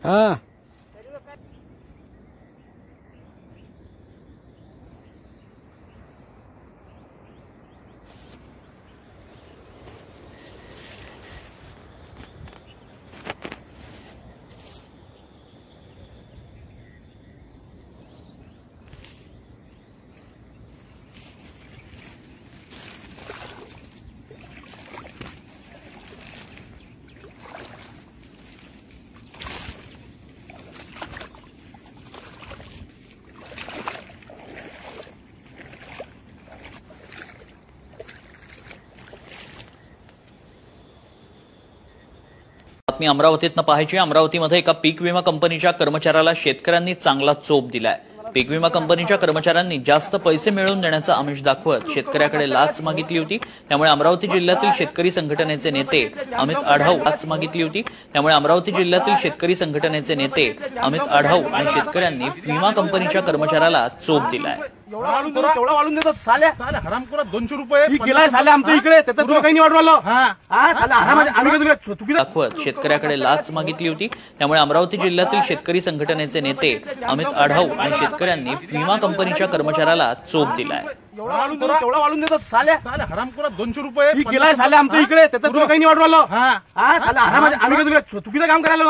हाँ बातमी अमरावतीतनं पाहायची। अमरावतीमध्ये एका पीक विमा कंपनीच्या कर्मचाऱ्याला शेतकऱ्यांनी चांगला चोप दिलाय। पीक विमा कंपनीच्या कर्मचाऱ्यांनी जास्त पैसे मिळवून देण्याचा आमिष दाखवत शेतकऱ्याकडे लाच मागितली होती। त्यामुळे अमरावती जिल्ह्यातील शेतकरी संघटनेचे नेते अमित आढाव लाच मागितली होती। त्यामुळे अमरावती जिल्ह्यातील शेतकरी संघटनेचे नेते अमित आढाव आणि शेतकऱ्यांनी विमा कंपनीच्या कर्मचाऱ्याला चोप दिलाय। तेवढा वाढून देतात साल्या हरामखोरा 200 रुपये केलाय साल्या आमच्या इकडे त्याचं तुम्ही काही नाही वाढवलं दाखवत शेतकऱ्याकडे लाच मागितली होती। त्यामुळे अमरावती जिल्ह्यातील शेतकरी संघटनेचे नेते अमित आढाव आणि शेतकऱ्यांनी विमा कंपनीच्या कर्मचाऱ्याला चोप दिलाय। तेवढा वाढून देतात साल्या हरामखोरा 200 रुपये केलाय साल्या आमच्या इकडे त्याचं तुम्ही काही नाही वाढवलं चुकीचं काम करायला